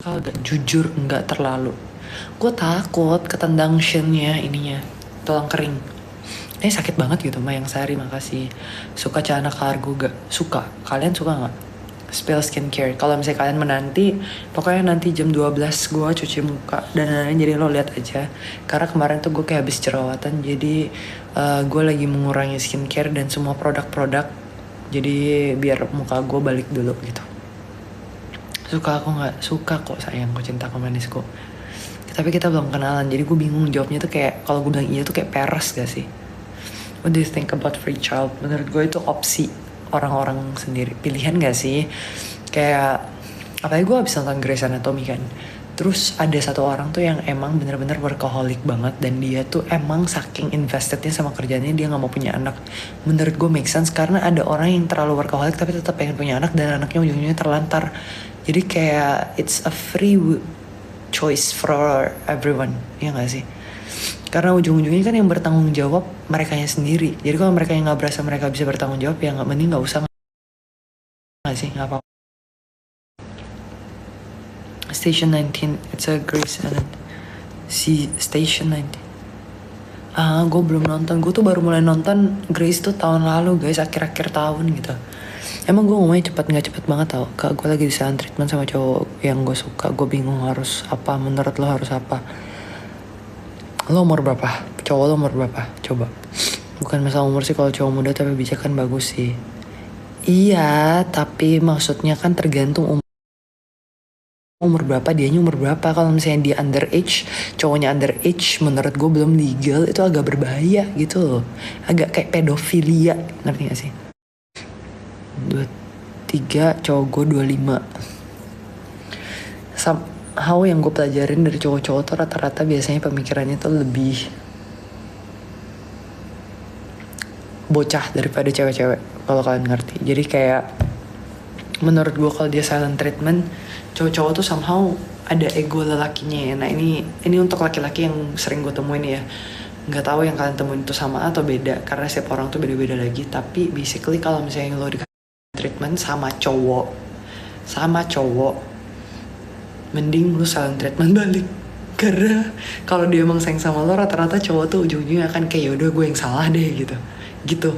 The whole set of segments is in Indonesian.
Agak jujur nggak terlalu. Gue takut ketendang shinnya ininya tulang kering. Sakit banget gitu Mayang Sari, makasih. Suka celana kargo gak? Suka. Kalian suka nggak? Spill skincare. Kalau misalnya kalian menanti, pokoknya nanti jam 12 gue cuci muka dan lain-lain, jadi lo lihat aja. Karena kemarin tuh gue kayak habis jerawatan, jadi gue lagi mengurangi skincare dan semua produk-produk. Jadi biar muka gue balik dulu gitu. Suka aku nggak? Suka kok sayang, kok cinta manisku. Tapi kita belum kenalan, jadi gue bingung jawabnya tuh kayak kalau gue bilang iya tuh kayak peres gak sih? What do you think about free child? Menurut gue itu opsi orang-orang sendiri, pilihan gak sih? Kayak apalagi gue habis nonton Grey's Anatomy kan. Terus ada satu orang tuh yang emang bener-bener workaholic banget, dan dia tuh emang saking investednya sama kerjaannya dia nggak mau punya anak. Menurut gue make sense karena ada orang yang terlalu workaholic tapi tetap pengen punya anak dan anaknya ujung-ujungnya terlantar. Jadi kayak it's a free choice for everyone, ya gak sih? Karena ujung-ujungnya kan yang bertanggung jawab merekanya sendiri. Jadi kalau mereka yang nggak berasa mereka bisa bertanggung jawab, ya nggak, mending nggak usah, nggak sih, nggak apa-apa. Station 19, it's a Grace and si Station 19. Gue belum nonton. Gue tuh baru mulai nonton Grace tuh tahun lalu guys, akhir-akhir tahun gitu. Emang gue ngomongnya cepet nggak cepet banget tau. Kak, gue lagi di silent treatment sama cowok yang gue suka. Gue bingung harus apa. Menurut lo harus apa? Lo umur berapa? Cowok lo umur berapa? Coba. Bukan masalah umur sih, kalau cowok muda tapi bijak kan bagus sih. Iya, tapi maksudnya kan tergantung umur berapa, dianya umur berapa. Kalau misalnya dia underage, cowoknya underage, menurut gue belum legal, itu agak berbahaya gitu loh. Agak kayak pedofilia, ngerti gak sih? 23, cowok gue 25. Somehow yang gue pelajarin dari cowok-cowok tuh rata-rata biasanya pemikirannya tuh lebih bocah daripada cewek-cewek, kalau kalian ngerti. Jadi kayak menurut gue kalau dia silent treatment, cowok-cowok tuh somehow ada ego lelakinya ya. Nah ini untuk laki-laki yang sering gue temuin ya. Nggak tahu yang kalian temuin itu sama atau beda, karena setiap orang tuh beda-beda lagi. Tapi basically kalau misalnya lo di treatment sama cowok, mending lu silent treatment balik. Karena kalau dia emang sayang sama lo, rata-rata cowok tuh ujung-ujungnya akan kayak yaudah gue yang salah deh gitu.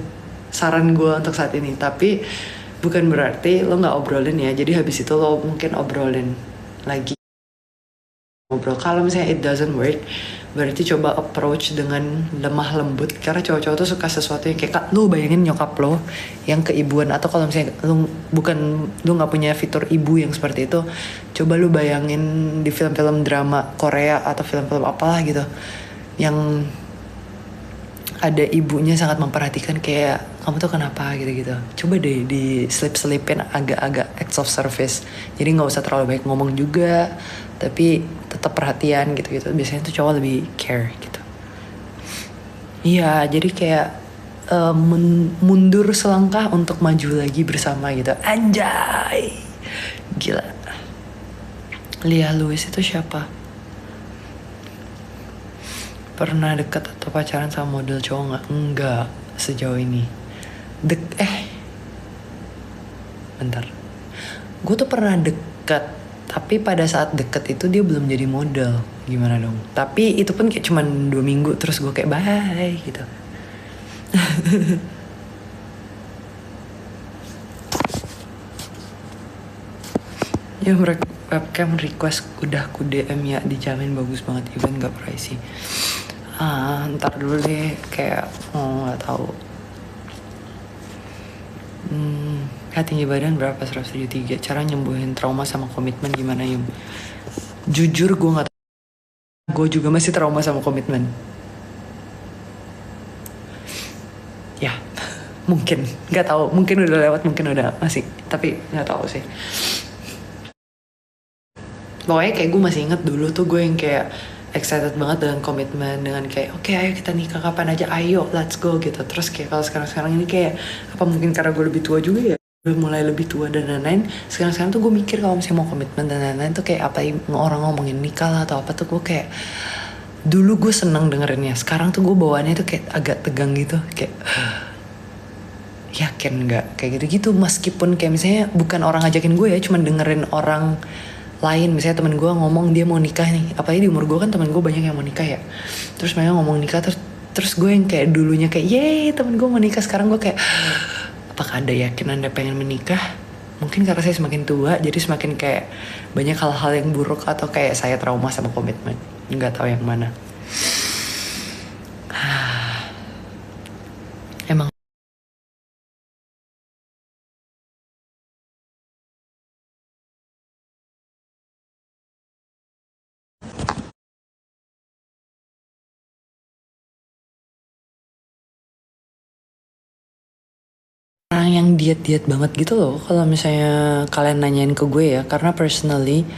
Saran gue untuk saat ini. Tapi bukan berarti lo nggak obrolin ya. Jadi habis itu lo mungkin obrolin lagi. Ngobrol. Kalau misalnya it doesn't work, berarti coba approach dengan lemah lembut. Karena cowok-cowok tuh suka sesuatu yang kayak, lu bayangin nyokap lo yang keibuan, atau kalau misalnya lu nggak punya fitur ibu yang seperti itu, coba lu bayangin di film-film drama Korea atau film-film apalah gitu, yang ada ibunya sangat memperhatikan, kayak kamu tuh kenapa gitu-gitu. Coba deh di selipin agak-agak acts of service. Jadi nggak usah terlalu banyak ngomong juga, tapi tetap perhatian gitu-gitu. Biasanya tuh cowok lebih care gitu. Iya, jadi kayak mundur selangkah untuk maju lagi bersama gitu. Anjay, gila. Lia Louis itu siapa? Pernah deket atau pacaran sama model cowok nggak? Enggak, sejauh ini. Bentar. Gue tuh pernah deket, tapi pada saat deket itu dia belum jadi model. Gimana dong? Tapi itu pun kayak cuman 2 minggu, terus gue kayak bye gitu. Ya webcam request udah ku DM ya, dijamin bagus banget, even gak pricey. Ntar dulu deh, kayak nggak tahu. Tinggi badan berapa? 173. Cara nyembuhin trauma sama komitmen gimana Yum? Jujur gue nggak tahu. Gue juga masih trauma sama komitmen. Ya, mungkin nggak tahu. Mungkin udah lewat, mungkin udah masih. Tapi nggak tahu sih. Pokoknya kayak gue masih inget dulu tuh gue yang kayak excited banget dengan komitmen, dengan kayak oke, ayo kita nikah kapan aja, ayo let's go gitu. Terus kayak kalau sekarang ini kayak apa mungkin karena gue lebih tua juga ya, udah mulai lebih tua dan lain-lain. Sekarang tuh gue mikir kalau misalnya mau komitmen dan lain-lain tuh kayak apa, orang ngomongin nikah lah atau apa tuh gue kayak dulu gue seneng dengerinnya. Sekarang tuh gue bawaannya tuh kayak agak tegang gitu, kayak yakin nggak kayak gitu-gitu. Meskipun kayak misalnya bukan orang ngajakin gue ya, cuman dengerin orang lain. Misalnya temen gue ngomong dia mau nikah nih, apalagi di umur gue kan temen gue banyak yang mau nikah ya, terus mereka ngomong nikah, terus gue yang kayak dulunya kayak yeay temen gue mau nikah, sekarang gue kayak apakah Anda yakin Anda pengen menikah? Mungkin karena saya semakin tua jadi semakin kayak banyak hal-hal yang buruk, atau kayak saya trauma sama komitmen, nggak tahu yang mana. Emang orang yang diet banget gitu loh kalau misalnya kalian nanyain ke gue ya, karena personally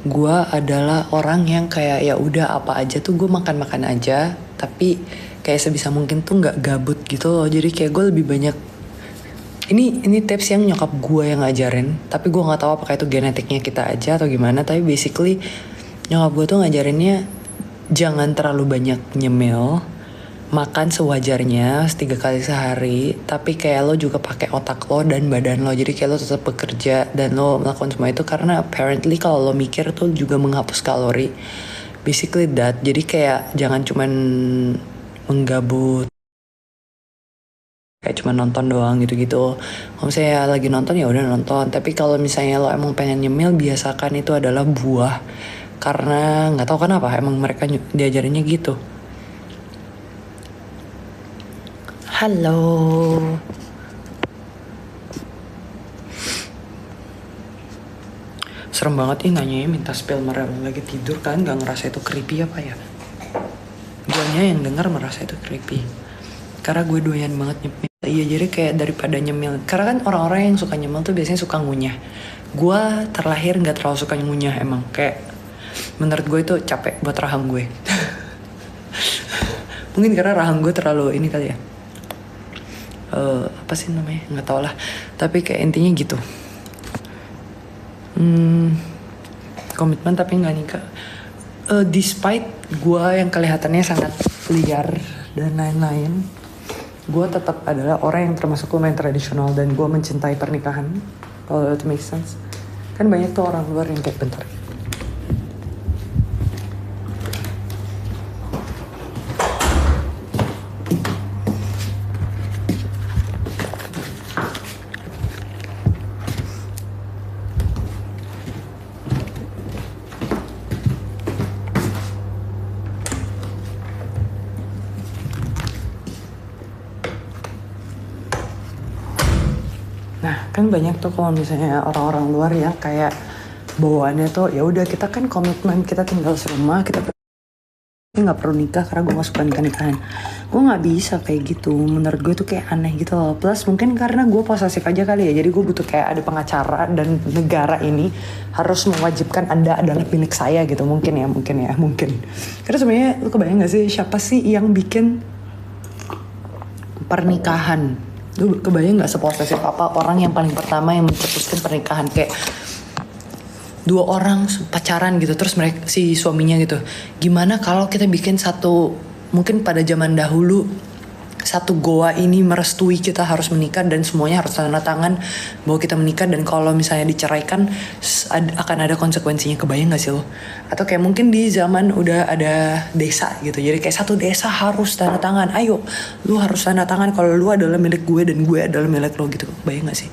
gue adalah orang yang kayak ya udah apa aja tuh gue makan aja, tapi kayak sebisa mungkin tuh nggak gabut gitu loh. Jadi kayak gue lebih banyak, ini tips yang nyokap gue yang ngajarin, tapi gue nggak tahu apakah itu genetiknya kita aja atau gimana, tapi basically nyokap gue tuh ngajarinnya jangan terlalu banyak nyemil, makan sewajarnya 3 kali sehari, tapi kayak lo juga pakai otak lo dan badan lo, jadi kayak lo tetap bekerja dan lo melakukan semua itu, karena apparently kalau lo mikir tuh juga menghapus kalori, basically that. Jadi kayak jangan cuman menggabut kayak cuma nonton doang gitu-gitu. Kalau misalnya lagi nonton ya udah nonton, tapi kalau misalnya lo emang pengen nyemil, biasakan itu adalah buah, karena nggak tahu kenapa emang mereka diajarinnya gitu. Halo. Serem banget nih nanyanya minta spill merem lagi tidur, kan gak ngerasa itu creepy apa ya? Guanya yang denger merasa itu creepy, karena gue doyan banget nyemil. Iya, jadi kayak daripada nyemil, karena kan orang-orang yang suka nyemil tuh biasanya suka ngunyah. Gue terlahir gak terlalu suka ngunyah, emang kayak menurut gue itu capek buat rahang gue. Mungkin karena rahang gue terlalu ini kali ya, apa sih namanya, nggak tau lah, tapi kayak intinya gitu. Komitmen tapi nggak nikah. Despite gue yang kelihatannya sangat liar dan lain-lain, gue tetap adalah orang yang termasuk lumayan tradisional dan gue mencintai pernikahan. Kalau itu make sense. Kan banyak tuh orang luar yang kayak bentar. Nah, kan banyak tuh kalau misalnya orang-orang luar yang kayak bawaannya tuh ya udah kita kan komitmen, kita tinggal serumah, kita nggak perlu nikah karena gue gak suka nikahan. Gue nggak bisa kayak gitu, menurut gue tuh kayak aneh gitu loh. Plus mungkin karena gue posesif aja kali ya, jadi gue butuh kayak ada pengacara dan negara ini harus mewajibkan Anda adalah milik saya gitu. Mungkin. Karena sebenarnya lu kebayang gak sih siapa sih yang bikin pernikahan? Lu kebayang gak seposesif apa orang yang paling pertama yang mencetuskan pernikahan, kayak 2 orang pacaran gitu, terus mereka si suaminya gitu, gimana kalau kita bikin satu, mungkin pada zaman dahulu satu goa ini merestui kita harus menikah dan semuanya harus tanda tangan bahwa kita menikah, dan kalau misalnya diceraikan akan ada konsekuensinya. Kebayang gak sih lo? Atau kayak mungkin di zaman udah ada desa gitu, jadi kayak satu desa harus tanda tangan, ayo lu harus tanda tangan kalau lu adalah milik gue dan gue adalah milik lo gitu. Kebayang gak sih?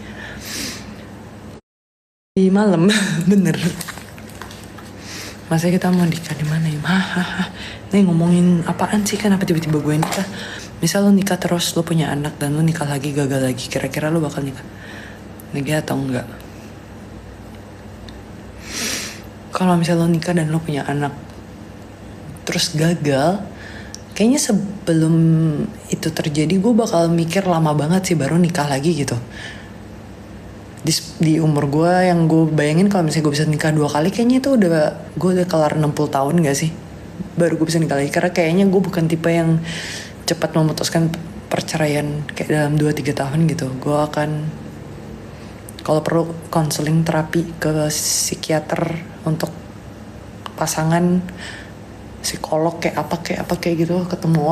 Di malam. Bener, masa kita mau nikah di mana ya? Nih ngomongin apaan sih, kenapa tiba-tiba gue nikah? Misal lo nikah terus lo punya anak dan lo nikah lagi gagal lagi, kira-kira lo bakal nikah atau enggak? Kalau misal lo nikah dan lo punya anak terus gagal, kayaknya sebelum itu terjadi gue bakal mikir lama banget sih baru nikah lagi gitu. Di umur gue yang gue bayangin kalau misalnya gue bisa nikah 2 kali, kayaknya itu gue udah kelar 60 tahun gak sih baru gue bisa nikah lagi. Karena kayaknya gue bukan tipe yang cepat memutuskan perceraian kayak dalam 2-3 tahun gitu. Gue akan kalau perlu konseling, terapi ke psikiater untuk pasangan psikolog kayak apa kayak gitu, ketemu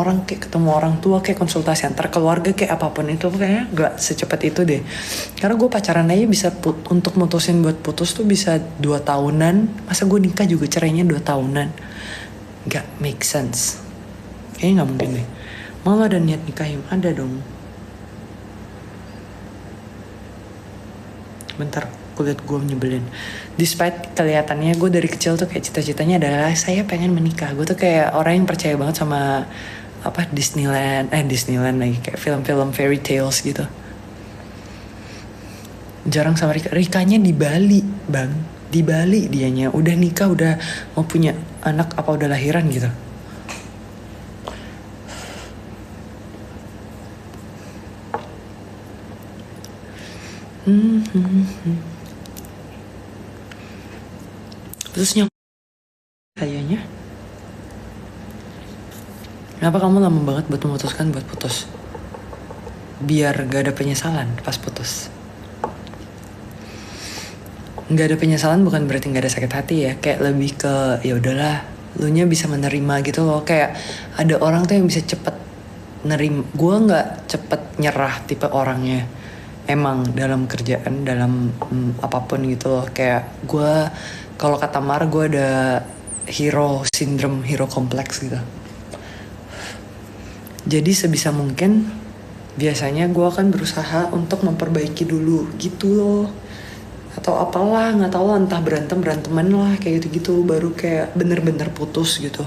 orang tua kayak konsultasi antar keluarga kayak apapun itu, kayaknya gak secepat itu deh. Karena gue pacaran aja bisa untuk mutusin buat putus tuh bisa 2 tahunan, masa gue nikah juga cerainya 2 tahunan, gak make sense. Kayaknya gak mungkin deh. Malah ada niat nikah yang ada dong. Bentar, kulit gue nyebelin. Despite kelihatannya gue dari kecil tuh kayak cita-citanya adalah saya pengen menikah. Gue tuh kayak orang yang percaya banget sama apa Disneyland lagi, kayak film-film fairy tales gitu. Jarang sama Rikanya di Bali bang, di Bali dianya udah nikah, udah mau punya anak apa udah lahiran gitu. Terusnya kayaknya kenapa kamu lama banget buat memutuskan buat putus? Biar gak ada penyesalan pas putus. Gak ada penyesalan bukan berarti gak ada sakit hati ya, kayak lebih ke ya udahlah, lu nya bisa menerima gitu loh. Kayak ada orang tuh yang bisa cepet nerima. Gue nggak cepet nyerah tipe orangnya. Emang dalam kerjaan, dalam apapun gitu loh. Kayak gue, kalau kata Mar, gue ada hero syndrome, hero kompleks gitu. Jadi sebisa mungkin biasanya gue akan berusaha untuk memperbaiki dulu gitu loh. Atau apalah, nggak tahu lah, entah beranteman lah kayak gitu-gitu, baru kayak bener-bener putus gitu.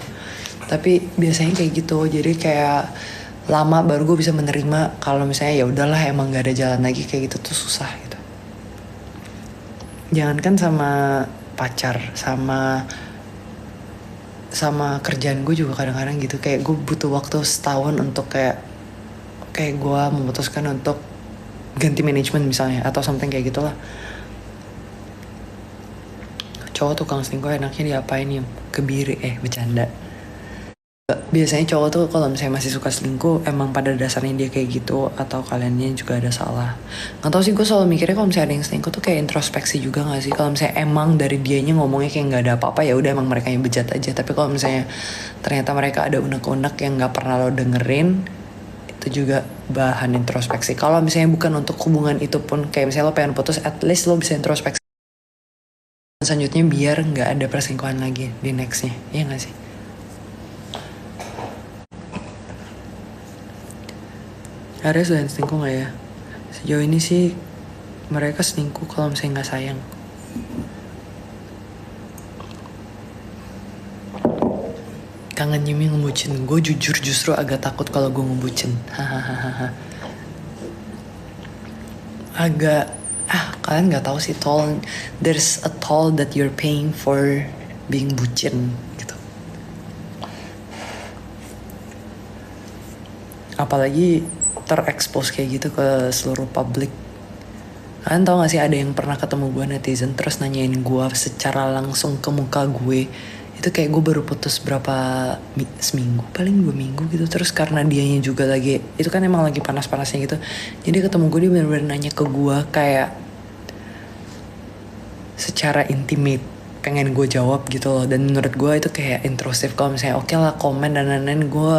Tapi biasanya kayak gitu, jadi kayak lama baru gue bisa menerima kalau misalnya ya udahlah emang gak ada jalan lagi kayak gitu tuh susah gitu. Jangankan sama pacar, sama kerjaan gue juga kadang-kadang gitu, kayak gue butuh waktu setahun untuk kayak gue memutuskan untuk ganti manajemen misalnya atau something kayak gitulah. Cowok tukang selingkuh enaknya diapain ya? Kebiri, bercanda. Biasanya cowok tuh kalau misalnya masih suka selingkuh emang pada dasarnya dia kayak gitu, atau kaliannya juga ada salah. Nggak tahu sih, gue selalu mikirnya kalau misalnya ada yang selingkuh tuh kayak introspeksi juga nggak sih? Kalau misalnya emang dari dianya ngomongnya kayak nggak ada apa-apa, ya udah emang mereka yang bejat aja. Tapi kalau misalnya ternyata mereka ada unek-unek yang nggak pernah lo dengerin, itu juga bahan introspeksi. Kalau misalnya bukan untuk hubungan itu pun, kayak misalnya lo pengen putus, at least lo bisa introspeksi selanjutnya biar nggak ada perselingkuhan lagi di nextnya, iya nggak sih? Ada selain selingkuh gak ya? Sejauh ini sih mereka selingkuh kalau misalnya gak sayang. Kangen Yumi ngebucin. Gue jujur justru agak takut kalau gue ngebucin. Hahaha. Agak kalian gak tahu sih toll. There's a toll that you're paying for being bucin gitu. Apalagi terekspos kayak gitu ke seluruh publik. Kalian tau gak sih ada yang pernah ketemu gue netizen terus nanyain gue secara langsung ke muka gue. Itu kayak gue baru putus berapa seminggu, paling 2 minggu gitu. Terus karena dianya juga lagi, itu kan emang lagi panas-panasnya gitu. Jadi ketemu gue dia bener-bener nanya ke gue kayak secara intimate, pengen gue jawab gitu loh. Dan menurut gue itu kayak intrusif. Kalau misalnya oke lah komen dan lain-lain, gue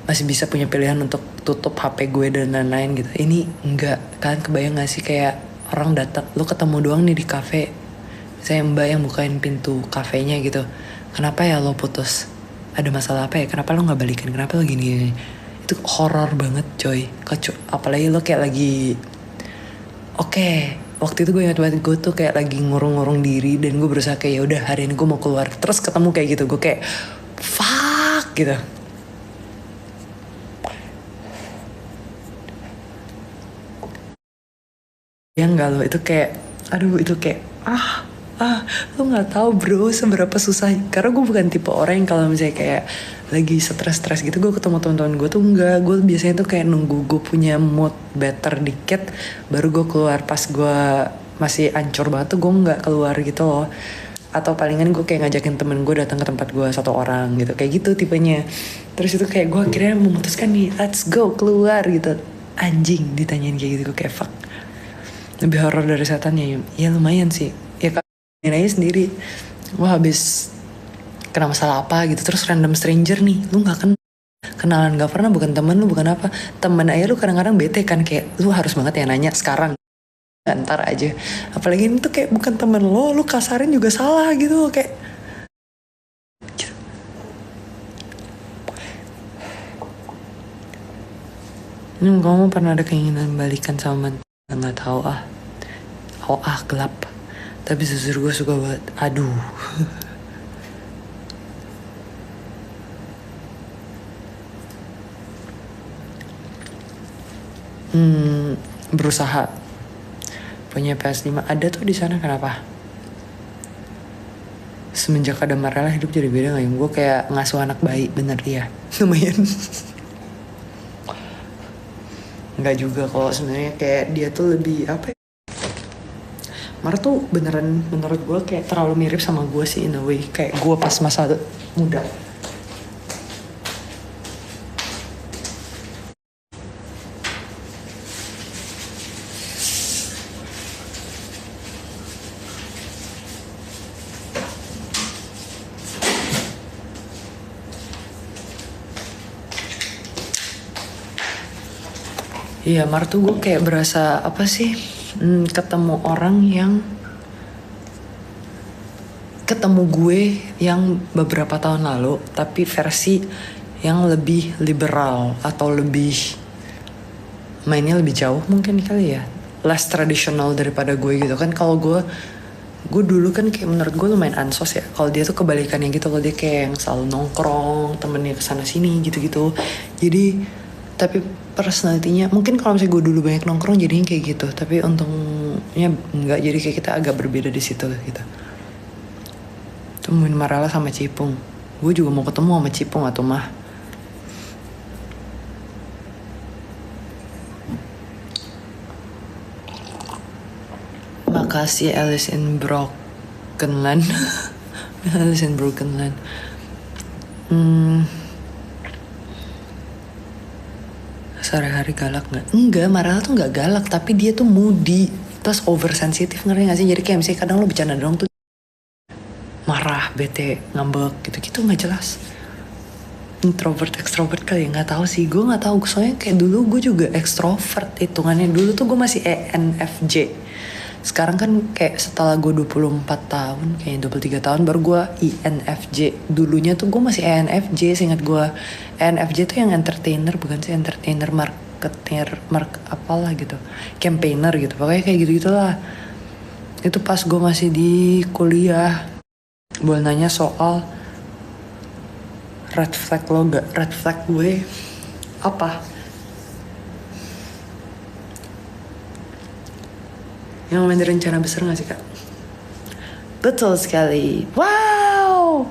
masih bisa punya pilihan untuk tutup HP gue dan lain-lain gitu. Ini enggak. Kalian kebayang gak sih kayak orang datang, lu ketemu doang nih di kafe, saya mbak yang bukain pintu kafenya gitu, kenapa ya lo putus, ada masalah apa ya, kenapa lo gak balikan, kenapa lo gini. Itu horor banget coy. Apalagi lo kayak lagi waktu itu gue ingat banget, gue tuh kayak lagi ngurung-ngurung diri dan gue berusaha kayak ya udah hari ini gue mau keluar, terus ketemu kayak gitu, gue kayak fuck gitu. Ya enggak lo, itu kayak aduh, itu kayak lo nggak tahu bro seberapa susah. Karena gue bukan tipe orang yang kalau misalnya kayak lagi stres gitu gue ketemu teman-teman gue tuh enggak. Gue biasanya tuh kayak nunggu gue punya mood better dikit baru gue keluar. Pas gue masih ancur banget tuh gue nggak keluar gitu loh. Atau palingan gue kayak ngajakin temen gue datang ke tempat gue 1 orang gitu, kayak gitu tipenya. Terus itu kayak gue akhirnya memutuskan nih, let's go keluar gitu. Anjing ditanyain kayak gitu, gue kayak fuck. Lebih horor dari setannya ya lumayan sih. Ya kalian aja sendiri. Gue habis kena masalah apa gitu, terus random stranger nih, lu nggak kenalan nggak pernah, bukan temen lu, bukan apa, temen aja lu kadang-kadang bete kan, kayak lu harus banget ya nanya sekarang, ntar aja. Apalagi ini tuh kayak bukan temen lo, lu kasarin juga salah gitu, kayak kamu pernah ada keinginan balikan sama mantan? Nggak tahu gelap. Tapi jujur gue suka banget. Aduh. Berusaha punya PS5 ada tuh di sana, kenapa? Semenjak ada Marella hidup jadi beda nggak ya? Gue kayak ngasuh anak bayi, bener ya. Lumayan. Nggak juga kok sebenarnya, kayak dia tuh lebih apa ya? Mar tuh beneran menurut gue kayak terlalu mirip sama gue sih in a way, kayak gue pas masa muda. Iya, Mar tuh gue kayak berasa apa sih, ketemu orang yang ketemu gue yang beberapa tahun lalu, tapi versi yang lebih liberal atau lebih mainnya lebih jauh mungkin kali ya, less traditional daripada gue gitu kan. Kalau gue dulu kan kayak menurut gue lumayan ansos ya. Kalau dia tuh kebalikannya gitu, kalau dia kayak yang selalu nongkrong, temennya kesana sini gitu-gitu. Jadi tapi personalitinya mungkin kalau misalnya gue dulu banyak nongkrong jadinya kayak gitu, tapi untungnya enggak, jadi kayak kita agak berbeda di situ gitu. Temuin Marala sama Cipung, gue juga mau ketemu sama Cipung atau mah. Makasih Alice in Brokenland. Alice in Brokenland. Sehari-hari galak nggak? Enggak, Marala tuh nggak galak, tapi dia tuh moody, terus oversensitif, ngerti nggak sih? Jadi kayak misalnya kadang lo bercanda dong tuh marah, bete, ngambek, gitu-gitu nggak jelas. Introvert, extrovert kali ya, nggak tahu sih, gue nggak tahu. Soalnya kayak dulu gue juga extrovert hitungannya. Dulu tuh gue masih ENFJ. Sekarang kan kayak setelah gue 24 tahun, kayaknya 23 tahun baru gue INFJ. Dulunya tuh gue masih ENFJ, seingat gue. ENFJ tuh yang entertainer, bukan sih entertainer, marketer, apalah gitu, campaigner gitu, pokoknya kayak gitu-gitulah. Itu pas gue masih di kuliah. Boleh nanya soal red flag lo gak? Red flag gue apa? Yang main rencana besar gak sih kak? Betul sekali. Wow.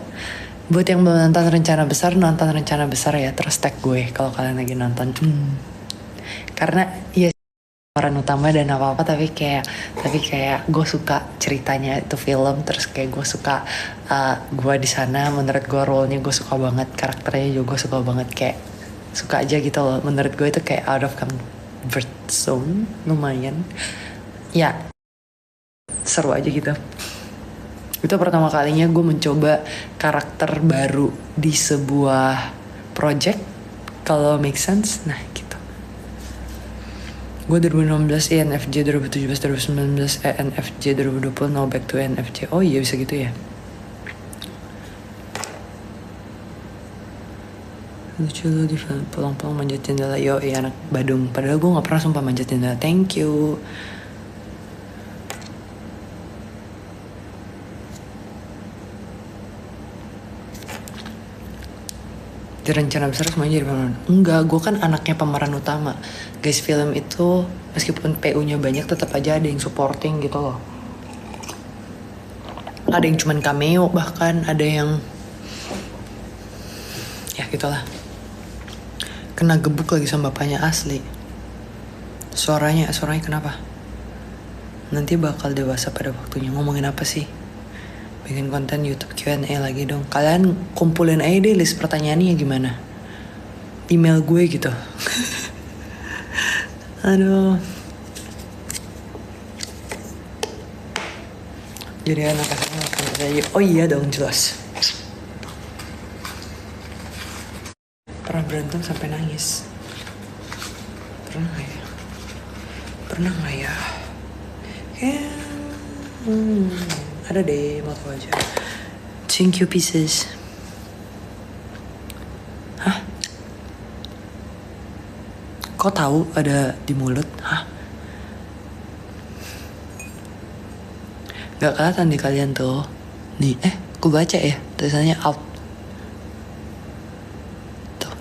Buat yang belum nonton rencana besar ya, terus tag gue kalau kalian lagi nonton. Karena ya peran utama dan apa-apa, tapi kayak gue suka ceritanya itu film, terus kayak gue suka gue di sana. Menurut gue role-nya gue suka banget, karakternya juga gue suka banget, kayak suka aja gitu loh. Menurut gue itu kayak out of comfort zone, lumayan. Ya, seru aja gitu. Itu pertama kalinya gue mencoba karakter baru di sebuah project, kalau make sense. Nah gitu. Gue 2016 ENFJ, 2017 2019 ENFJ, 2020 now back to ENFJ. Oh iya bisa gitu ya. Lucu lo di film pulang-pulang manjat jendela. Yo iya anak Badung. Padahal gue gak pernah sumpah manjat jendela. Thank you. Di rencana besar semuanya jadi pemeran. Enggak, gue kan anaknya pemeran utama. Guys, film itu meskipun PU-nya banyak, tetap aja ada yang supporting gitu loh. Ada yang cuman cameo, bahkan ada yang ya gitulah. Kena gebuk lagi sama bapaknya asli. Suaranya kenapa? Nanti bakal dewasa pada waktunya. Ngomongin apa sih? Bikin konten YouTube Q&A lagi dong. Kalian kumpulin aja deh list pertanyaannya gimana. Email gue gitu. Aduh. Jadi anak SMA. Oh iya dong, jelas. berantem sampai nangis. Pernah gak ya? Pernah gak ya? Kayak ada deh, mau tau aja. Thank you pieces. Hah? Kok tahu ada di mulut? Hah? Gak kelihatan di kalian tuh. Nih, aku baca ya tulisannya out. Tuh.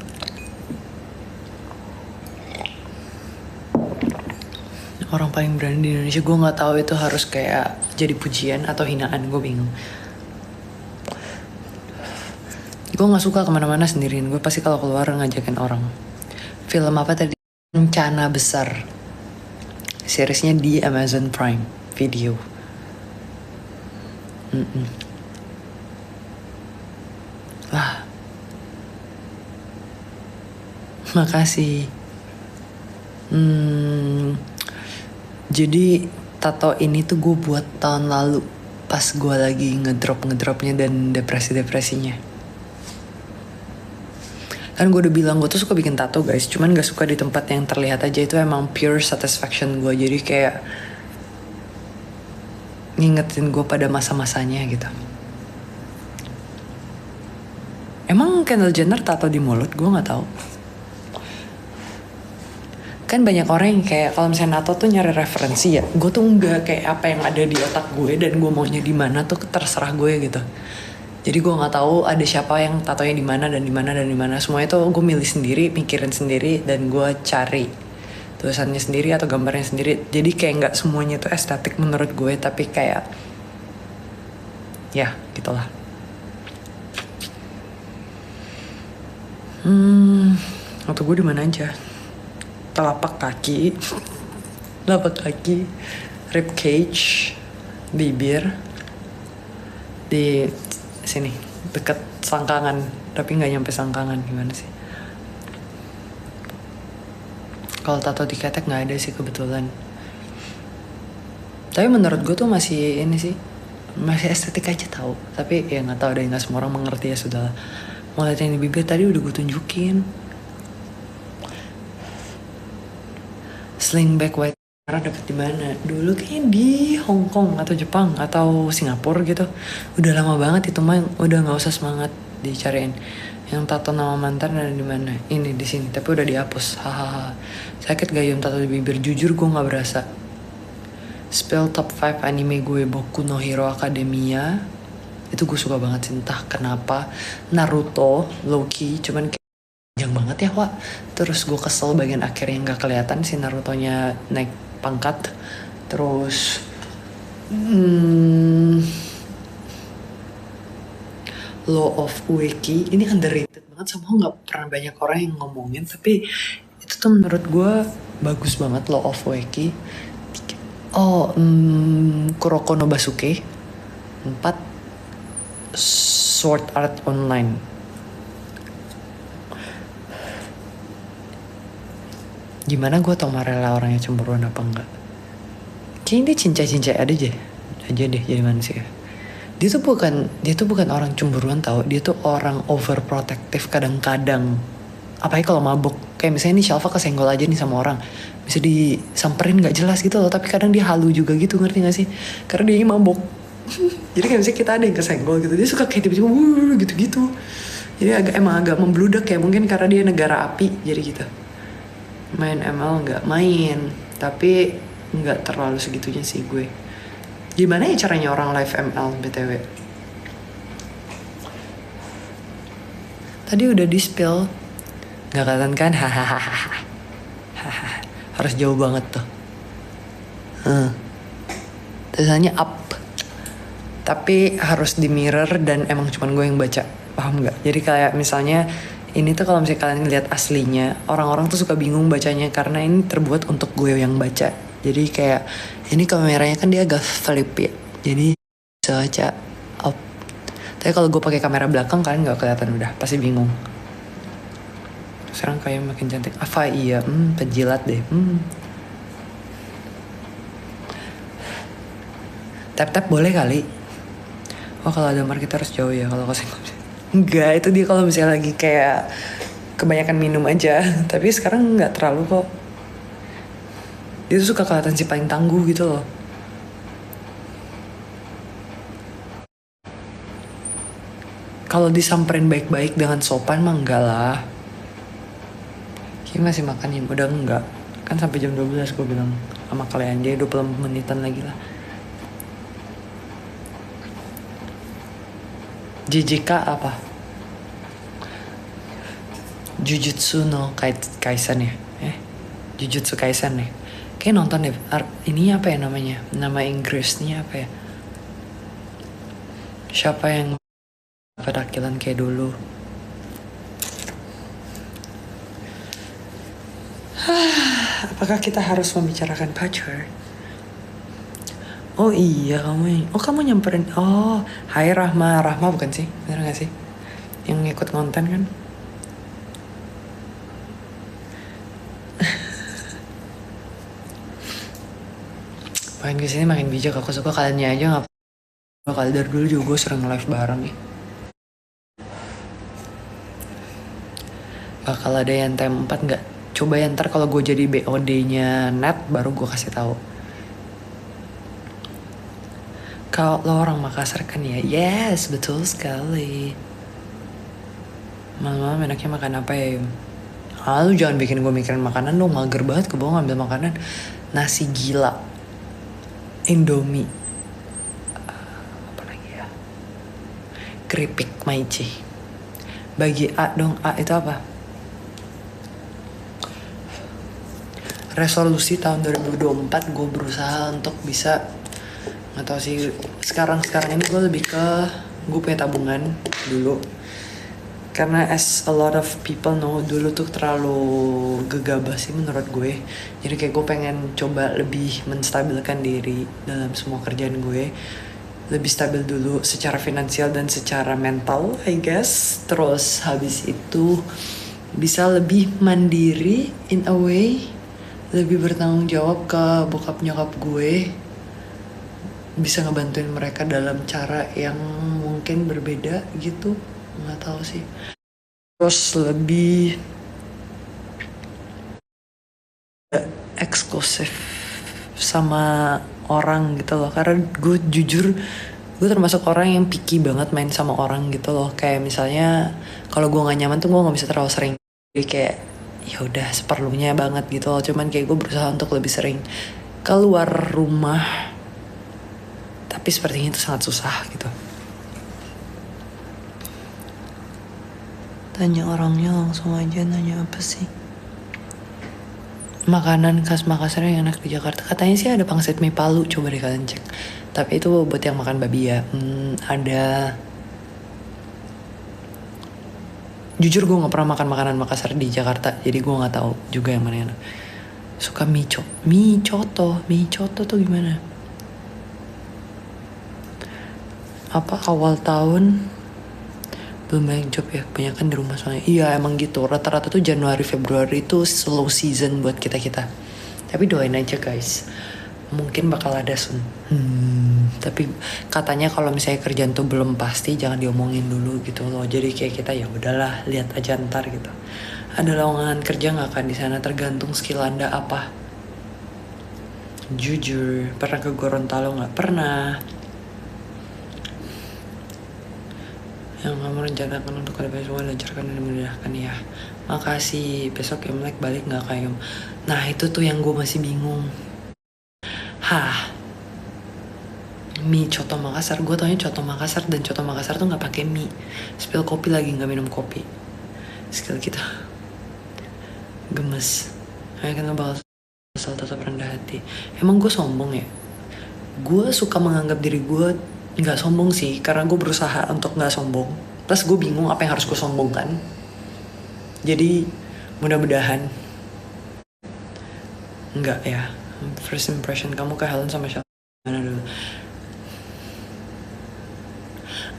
Orang paling berani di Indonesia. Gue nggak tahu itu harus kayak jadi pujian atau hinaan. Gue bingung. Gue nggak suka kemana-mana sendirian. Gue pasti kalau keluar ngajakin orang. Film apa tadi? Rencana Besar. Seriesnya di Amazon Prime Video. Wah, makasih. Jadi tato ini tuh gue buat tahun lalu pas gue lagi ngedropnya dan depresinya. Kan gue udah bilang gue tuh suka bikin tato guys, cuman gak suka di tempat yang terlihat aja. Itu emang pure satisfaction gue, jadi kayak ngingetin gue pada masa-masanya gitu. Emang Kendall Jenner tato di mulut? Gue gak tahu. Kan banyak orang yang kayak kalau misalnya tato tuh nyari referensi ya. Gue tuh enggak, kayak apa yang ada di otak gue dan gue maunya di mana tuh terserah gue gitu. Jadi gue nggak tahu ada siapa yang tatonya di mana dan di mana dan di mana. Semuanya tuh gue milih sendiri, mikirin sendiri, dan gue cari tulisannya sendiri atau gambarnya sendiri. Jadi kayak nggak semuanya tuh estetik menurut gue, tapi kayak ya gitulah. Atau gue di mana aja? Telapak kaki, rib cage, bibir, di sini deket sangkangan, tapi nggak nyampe sangkangan. Gimana sih? Kalau tato di ketek nggak ada sih kebetulan. Tapi menurut gue tuh masih ini sih, masih estetik aja tahu. Tapi ya nggak tahu deh, nggak semua orang mengerti ya sudah. Mau lihat yang di bibir tadi udah gue tunjukin. Slingback white karena dapet di mana? Dulu kayaknya di Hong Kong atau Jepang atau Singapura gitu. Udah lama banget itu mah, udah nggak usah semangat dicariin. Yang tato nama mantan ada di mana? Ini di sini, tapi udah dihapus. Hahaha. Sakit gayung tato di bibir. Jujur gue nggak berasa. Spell top 5 anime gue, Boku no Hero Academia. Itu gue suka banget sih, entah kenapa. Naruto, Loki, cuman panjang banget ya Wak. Terus gue kesel bagian akhir yang gak kelihatan si Naruto-nya naik pangkat. Terus Law of Ueki ini underrated banget, sama gak pernah banyak orang yang ngomongin, tapi itu tuh menurut gue bagus banget. Law of Ueki. Kuroko no Basuke. 4 Sword Art Online. Gimana gue tau Marella orangnya cemburuan apa enggak? Kayaknya dia cincai-cincai aja deh jadi manusia. Dia tuh bukan orang cemburuan tau. Dia tuh orang overprotective kadang-kadang. Apalagi kalau mabuk. Kayak misalnya nih Shalva kesenggol aja nih sama orang, bisa disamperin gak jelas gitu loh. Tapi kadang dia halu juga gitu, ngerti gak sih? Karena dia mabuk. Jadi kayak misalnya kita ada yang kesenggol gitu, dia suka kayak tiba-tiba gitu-gitu. Jadi emang agak membludak ya, mungkin karena dia negara api jadi gitu. Main ML nggak main, tapi nggak terlalu segitunya sih gue. Gimana ya caranya orang live ML BTW? Tadi udah di spill, nggak kelihatan kan? Hahaha. Harus jauh banget tuh. Tulisannya up, tapi harus di mirror dan emang cuman gue yang baca, paham nggak? Jadi kayak misalnya ini tuh kalau misalnya kalian lihat aslinya, orang-orang tuh suka bingung bacanya karena ini terbuat untuk gue yang baca. Jadi kayak ini kameranya kan dia agak flip ya, jadi bisa baca up. Tapi kalau gue pakai kamera belakang kalian nggak kelihatan, udah pasti bingung. Sekarang kayak makin cantik. Apa iya? Penjilat deh. Tap-tap boleh kali. Oh kalau ada market harus jauh ya kalau kesenggol. Enggak, itu dia kalau misalnya lagi kayak kebanyakan minum aja. Tapi sekarang nggak terlalu kok. Dia tuh suka kelihatan si paling tangguh gitu loh. Kalau disamperin baik-baik dengan sopan mah enggak lah. Kayaknya masih makanin, udah enggak. Kan sampai jam 12 gue bilang sama kalian, jadi 20 menitan lagi lah. JJK apa? Jujutsu no Kaisen ya? Jujutsu Kaisen ya? Kayak nonton deh, ini apa ya namanya? Nama Inggrisnya apa ya? Siapa yang pedakilan kayak dulu? Apakah kita harus membicarakan pacar? Oh iya kamu nyamperin. Oh hai Rahma bukan sih? Bener gak sih? Yang ngikut konten kan? Makin kesini makin bijak, aku suka kaliannya aja gak. Kali dari dulu juga gue sering live bareng nih. Bakal ada yang TM4 gak? Coba ya ntar kalau gue jadi BOD-nya net baru gue kasih tahu. Kalau lo orang Makassar kan ya? Yes, betul sekali. Malam-malam enaknya makan apa ya? Lu jangan bikin gue mikirin makanan dong, mager banget ke bawah ngambil makanan. Nasi gila, Indomie, apa lagi ya? Keripik Maici. Bagi A dong, A itu apa? Resolusi tahun 2024 gue berusaha untuk bisa, nggak tahu sih, sekarang ini gue lebih ke gue punya tabungan dulu, karena as a lot of people know dulu tuh terlalu gegabah sih menurut gue. Jadi kayak gue pengen coba lebih menstabilkan diri dalam semua kerjaan gue, lebih stabil dulu secara finansial dan secara mental I guess. Terus habis itu bisa lebih mandiri in a way, lebih bertanggung jawab ke bokap nyokap gue, bisa ngebantuin mereka dalam cara yang mungkin berbeda gitu, nggak tahu sih. Terus lebih eksklusif sama orang gitu loh, karena gue jujur gue termasuk orang yang picky banget main sama orang gitu loh. Kayak misalnya kalau gue nggak nyaman tuh gue nggak bisa terlalu sering, jadi kayak ya udah seperlunya banget gitu loh. Cuman kayak gue berusaha untuk lebih sering keluar rumah, tapi sepertinya itu sangat susah gitu. Tanya orangnya langsung aja, nanya apa sih? Makanan khas Makassar yang enak di Jakarta, katanya sih ada pangsit mie Palu, coba deh kalian cek. Tapi itu buat yang makan babi ya. Ada, jujur gue nggak pernah makan makanan Makassar di Jakarta, jadi gue nggak tahu juga yang mana enak. Suka mie coto tuh gimana? Apa awal tahun belum banyak job ya, kebanyakan di rumah soalnya. Iya emang gitu, rata-rata tuh Januari Februari itu slow season buat kita. Tapi doain aja guys, mungkin bakal ada soon. Tapi katanya kalau misalnya kerjaan tuh belum pasti jangan diomongin dulu gitu loh. Jadi kayak kita ya udahlah, lihat aja ntar gitu. Ada lowongan kerja nggak kan di sana, tergantung skill Anda apa. Jujur, pernah ke Gorontalo nggak? Pernah. Yang kamu rencanakan untuk kedepannya semua dilancarkan dan dimudahkan ya. Makasih. Besok Imlek balik nggak kayak? Nah itu tuh yang gue masih bingung. Mie coto Makassar, gue taunya coto Makassar, dan coto Makassar tuh nggak pakai mie. Spill kopi lagi, nggak minum kopi. Skill kita gemes. Kayak kan bakal asal tetap rendah hati. Emang gue sombong ya? Gue suka menganggap diri gue nggak sombong sih, karena gue berusaha untuk nggak sombong. Plus gue bingung apa yang harus gue sombongkan. Jadi mudah-mudahan nggak ya. First impression kamu ke Helen sama siapa? Mana dulu?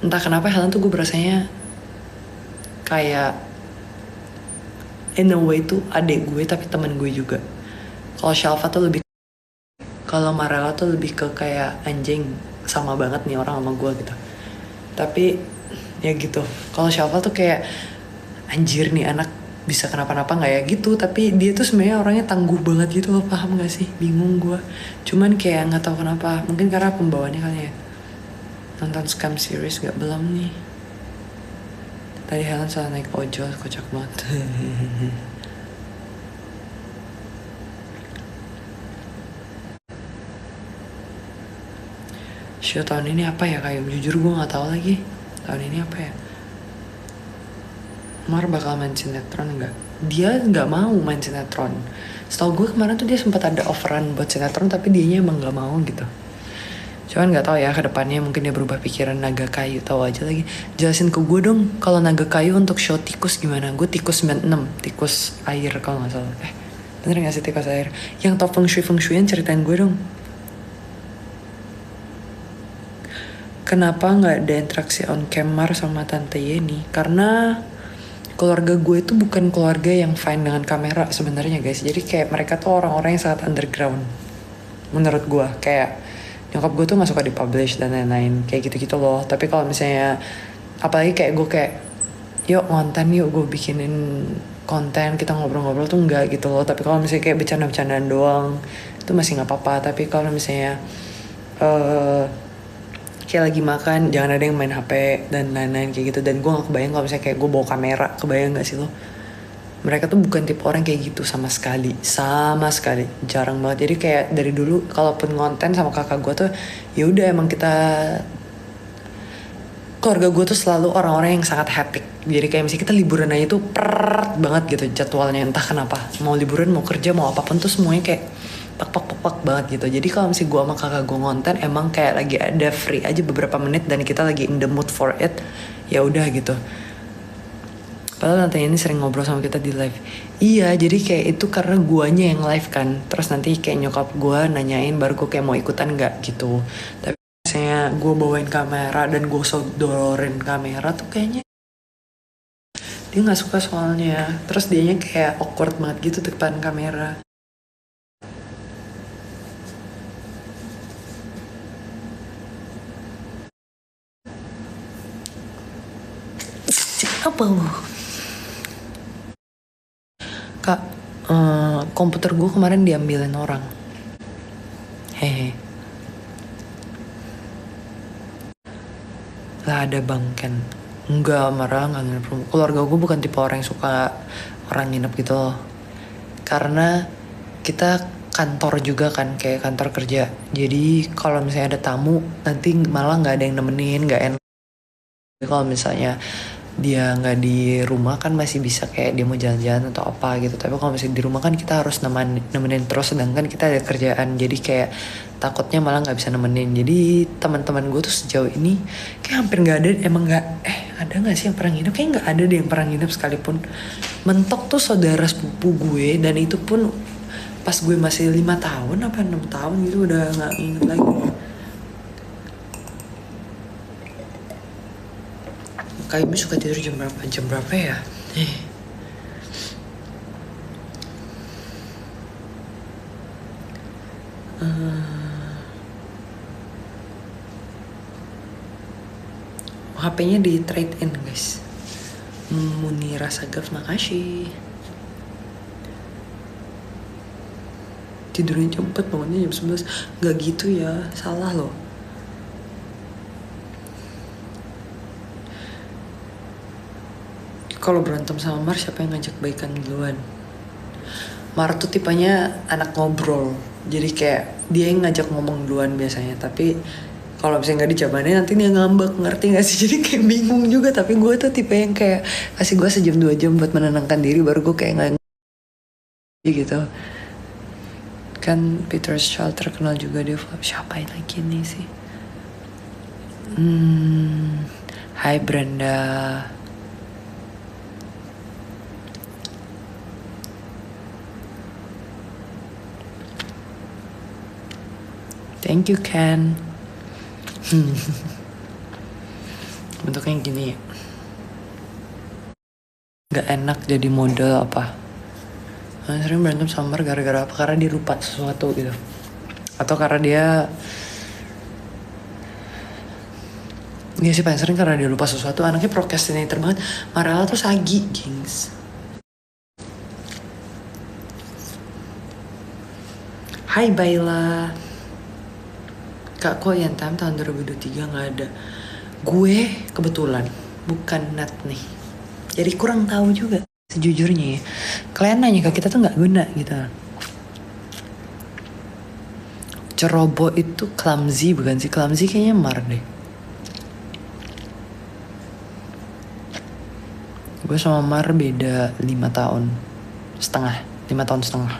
Entah kenapa Helen tuh gue berasanya kayak in a way tuh adik gue tapi teman gue juga. Kalau Shalva tuh lebih, kalau Marella tuh lebih ke kayak anjing, sama banget nih orang sama gue gitu. Tapi ya gitu. Kalau Shalva tuh kayak anjir nih anak bisa kenapa-napa nggak ya gitu. Tapi dia tuh sebenarnya orangnya tangguh banget gitu loh, paham gak sih? Bingung gue. Cuman kayak nggak tahu kenapa, mungkin karena pembawaannya kali ya. Nonton scam series gak belum nih. Tadi Helen salah naik ojol, kocak banget. Show tahun ini apa ya, kayak jujur gue nggak tahu lagi. Tahun ini apa ya? Mar bakal main sinetron nggak? Dia nggak mau main sinetron. Setahu gue kemarin tuh dia sempat ada offeran buat sinetron, tapi dianya emang nggak mau gitu. Cuman nggak tahu ya kedepannya, mungkin dia berubah pikiran. Naga kayu, tahu aja lagi. Jelasin ke gue dong kalau naga kayu untuk show tikus gimana? Gue tikus 96, tikus air kalau nggak salah. Bener nggak sih tikus air? Yang tau feng shui-an ceritain gue dong. Kenapa nggak ada interaksi on camera sama Tante Yeni? Karena keluarga gue itu bukan keluarga yang fine dengan kamera sebenarnya guys. Jadi kayak mereka tuh orang-orang yang sangat underground. Menurut gue kayak nyokap gue tuh gak suka dipublish dan lain-lain kayak gitu-gitu loh. Tapi kalau misalnya apalagi kayak gue kayak yuk konten, yuk gue bikinin konten, kita ngobrol-ngobrol tuh enggak gitu loh. Tapi kalau misalnya kayak bercanda-bercandaan doang itu masih nggak apa-apa. Tapi kalau misalnya kayak lagi makan jangan ada yang main HP dan lain-lain kayak gitu. Dan gue gak kebayang kalau misalnya kayak gue bawa kamera, kebayang gak sih lo? Mereka tuh bukan tipe orang kayak gitu sama sekali, jarang banget. Jadi kayak dari dulu kalaupun ngonten sama kakak gue tuh ya udah emang kita, keluarga gue tuh selalu orang-orang yang sangat hectic. Jadi kayak misalnya kita liburan aja tuh peret banget gitu jadwalnya, entah kenapa. Mau liburan, mau kerja, mau apapun tuh semuanya kayak pak banget gitu. Jadi kalau misalnya gue sama kakak gue ngonten emang kayak lagi ada free aja beberapa menit dan kita lagi in the mood for it, ya udah gitu. Padahal nanti ini sering ngobrol sama kita di live. Iya, jadi kayak itu karena guanya yang live kan. Terus nanti kayak nyokap gue nanyain baru gue kayak mau ikutan gak gitu. Tapi misalnya gue bawain kamera dan gue sodorin kamera tuh kayaknya dia gak suka soalnya. Terus dianya kayak awkward banget gitu depan kamera. Apa lu? Kak, komputer gue kemarin diambilin orang. Hehe. Lah ada bangken. Enggak, marah nggak nginep rumah. Keluarga gue bukan tipe orang yang suka orang nginep gitu loh. Karena kita kantor juga kan, kayak kantor kerja. Jadi kalau misalnya ada tamu, nanti malah nggak ada yang nemenin, nggak enak. Kalau misalnya dia nggak di rumah kan masih bisa kayak dia mau jalan-jalan atau apa gitu. Tapi kalau misalnya di rumah kan kita harus nemenin terus, sedangkan kita ada kerjaan. Jadi kayak takutnya malah nggak bisa nemenin. Jadi teman-teman gue tuh sejauh ini kayak hampir nggak ada, emang nggak ada nggak sih yang pernah nginep? Kayak nggak ada deh yang pernah nginep sekalipun. Mentok tuh saudara sepupu gue, dan itu pun pas gue masih 5 tahun apa 6 tahun gitu, udah nggak inget lagi. Kak Ibu suka tidur jam berapa? Jam berapa ya? HP-nya di trade in guys. Munira Sagaf, makasih. Tidurnya jam 4, bangunnya jam 11. Gak gitu ya, salah loh. Kalau berantem sama Mar, siapa yang ngajak baikan duluan? Mar tuh tipenya anak ngobrol. Jadi kayak dia yang ngajak ngomong duluan biasanya. Tapi kalau misalnya nggak dijabanin nanti dia ngambek, ngerti gak sih? Jadi kayak bingung juga. Tapi gue tuh tipe yang kayak kasih gue sejam 2 jam buat menenangkan diri, baru gue kayak nggak gitu. Kan Peter's Child terkenal juga dia. Siapa lagi nih sih? Hai Brenda. Thank you Ken. Bentuknya gini ya. Gak enak jadi model apa. Sering berantem sama Mar gara-gara apa? Karena dia lupa sesuatu gitu. Atau karena dia, iya sih paling sering karena dia lupa sesuatu. Anaknya procrastinator banget. Marala tuh sagi, gengs. Hai Baila. Kak, kok yang tahun 2023 gak ada? Gue kebetulan bukan Nat nih, jadi kurang tahu juga sejujurnya ya. Kalian nanya ke kita tuh gak guna gitu. Ceroboh itu clumsy bukan sih? Clumsy kayaknya Mar deh. Gue sama Mar beda 5 tahun setengah. 5 tahun setengah.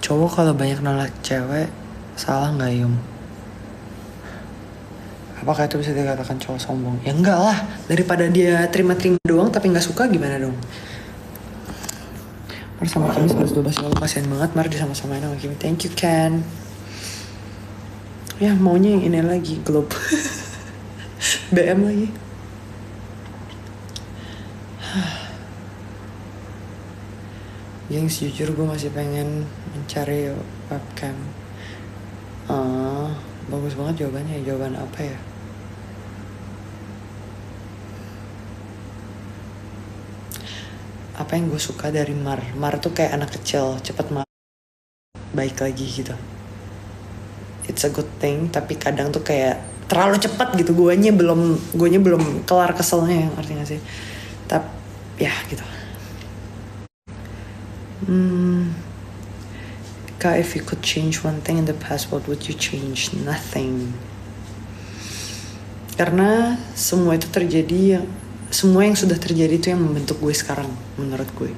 Cowok kalau banyak nolak cewek salah gak Yum? Apakah itu bisa dikatakan cowok sombong? Ya enggak lah. Daripada dia terima-terima doang tapi gak suka gimana dong? Mar sama Kimi 11-12 lalu kasihan banget. Mar disama-samain sama Kimi. Thank you Ken. Ya maunya yang ini lagi Globe. BM lagi. Yang jujur gue masih pengen mencari webcam. Bagus banget jawabannya. Jawaban apa ya? Apa yang gue suka dari Mar? Mar tuh kayak anak kecil, cepet baik lagi gitu. It's a good thing, tapi kadang tuh kayak terlalu cepat gitu. Guanya belum kelar keselnya, artinya sih. Tapi ya gitu. Kak, if you could change one thing in the past, what would you change? Nothing. Karena semua yang sudah terjadi itu yang membentuk gue sekarang, menurut gue.